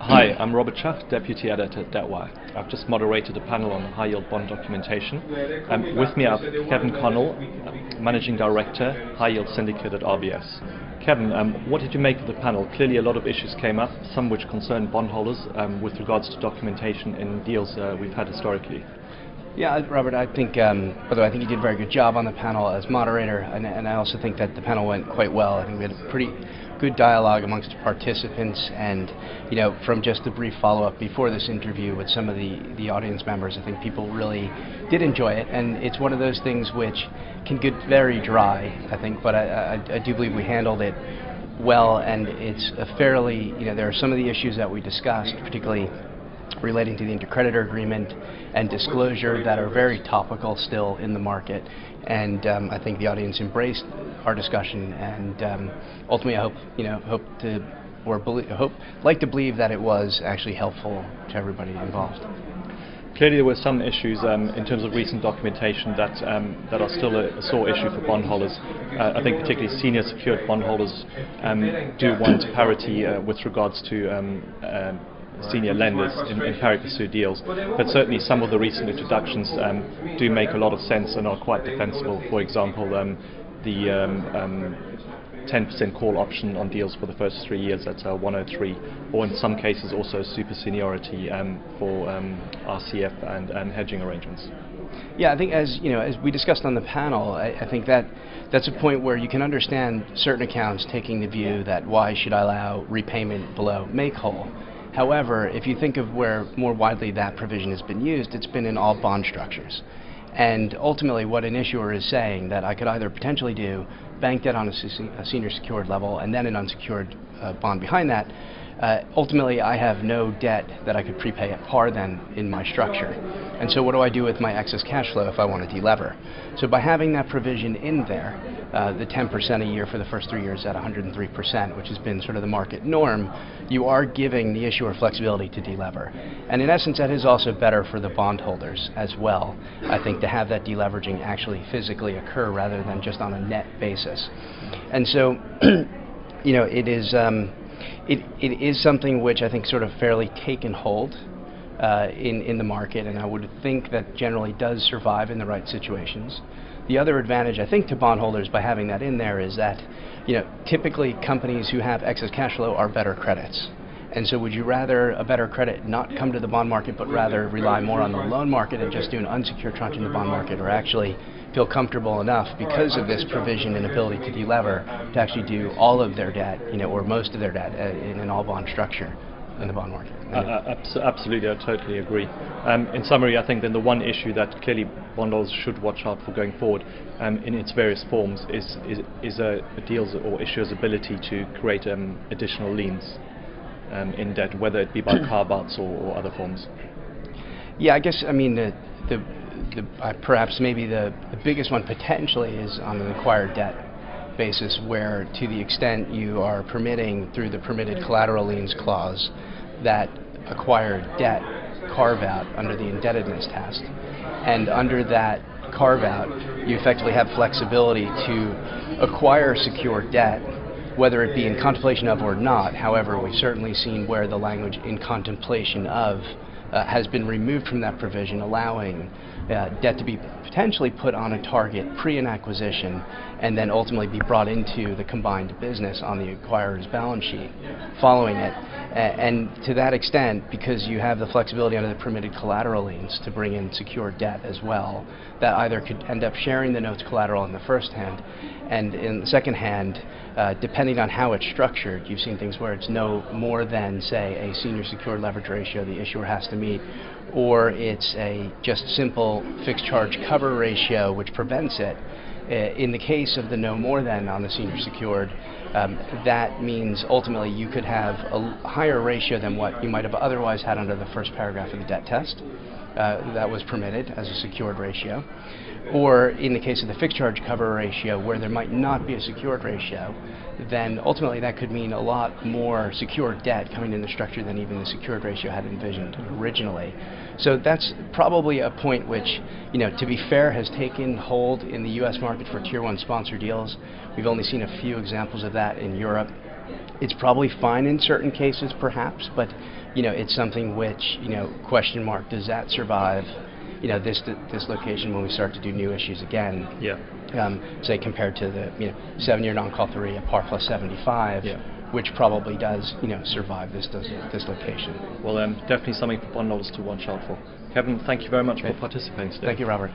Hi, I'm Robert Schach, Deputy Editor at Debtwire. I've just moderated a panel on high-yield bond documentation. With me I have Kevin Connell, Managing Director, High Yield Syndicate at RBS. Kevin, what did you make of the panel? Clearly a lot of issues came up, some which concern bondholders with regards to documentation in deals we've had historically. Yeah, Robert, I think, although I think you did a very good job on the panel as moderator, and I also think that the panel went quite well. I think we had a pretty good dialogue amongst participants, and from just the brief follow-up before this interview with some of the audience members, I think people really did enjoy it, and it's one of those things which can get very dry, I think, but I do believe we handled it well, and it's a fairly, there are some of the issues that we discussed, particularly relating to the intercreditor agreement and disclosure, that are very topical still in the market, and I think the audience embraced our discussion, and ultimately I like to believe that it was actually helpful to everybody involved. Clearly there were some issues in terms of recent documentation that are still a sore issue for bondholders. I think particularly senior secured bondholders do want parity with regards to senior lenders in pari passu deals, but certainly some of the recent introductions do make a lot of sense and are quite defensible. For example, the 10% call option on deals for the first 3 years at 103, or in some cases also super seniority for RCF and hedging arrangements. Yeah, I think as we discussed on the panel, I think that's a point where you can understand certain accounts taking the view that why should I allow repayment below make whole. However, if you think of where more widely that provision has been used, it's been in all bond structures. And ultimately what an issuer is saying, that I could either potentially do bank debt on a senior secured level and then an unsecured bond behind that, ultimately I have no debt that I could prepay at par then in my structure. And so what do I do with my excess cash flow if I want to delever? So by having that provision in there, the 10% a year for the first 3 years at 103%, which has been sort of the market norm, you are giving the issuer flexibility to delever. And in essence, that is also better for the bondholders as well, I think, to have that deleveraging actually physically occur rather than just on a net basis. And so, it is something which I think sort of fairly taken hold in the market, and I would think that generally does survive in the right situations. The other advantage, I think, to bondholders by having that in there is that, typically companies who have excess cash flow are better credits. And so would you rather a better credit not come to the bond market, but rather rely more on the loan market and just do an unsecured tranche in the bond market, or actually feel comfortable enough because of this provision and ability to delever to actually do all of their debt, or most of their debt in an all bond structure in the bond market? Absolutely, I totally agree. In summary, I think then the one issue that clearly bondholders should watch out for going forward in its various forms is a deal's or issuer's ability to create additional liens in debt, whether it be by carve-outs or other forms. Yeah, I guess, perhaps maybe the biggest one potentially is on an acquired debt basis, where to the extent you are permitting through the permitted collateral liens clause that acquired debt carve-out under the indebtedness test, and under that carve-out you effectively have flexibility to acquire secured debt, whether it be in contemplation of or not. However, we've certainly seen where the language in contemplation of has been removed from that provision, allowing debt to be potentially put on a target pre an acquisition and then ultimately be brought into the combined business on the acquirer's balance sheet following it. And to that extent, because you have the flexibility under the permitted collateral liens to bring in secured debt as well, that either could end up sharing the note's collateral in the first hand, and in the second hand, depending on how it's structured, you've seen things where it's no more than, say, a senior secured leverage ratio the issuer has to meet, or it's a just simple fixed charge cover ratio which prevents it. In the case of the no more than on the senior secured, that means ultimately you could have a higher ratio than what you might have otherwise had under the first paragraph of the debt test. That was permitted as a secured ratio. Or in the case of the fixed charge cover ratio, where there might not be a secured ratio, then ultimately that could mean a lot more secured debt coming in the structure than even the secured ratio had envisioned originally. So that's probably a point which, to be fair, has taken hold in the U.S. market for Tier 1 sponsor deals. We've only seen a few examples of that in Europe. It's probably fine in certain cases, perhaps, but it's something which question mark, does that survive this location when we start to do new issues again? Yeah. Say compared to the 7-year non-call 3 at par plus 75. Yeah. Which probably does survive this location. Well, definitely something for bondholders to watch out for. Kevin, thank you very much for participating today. Thank you, Robert.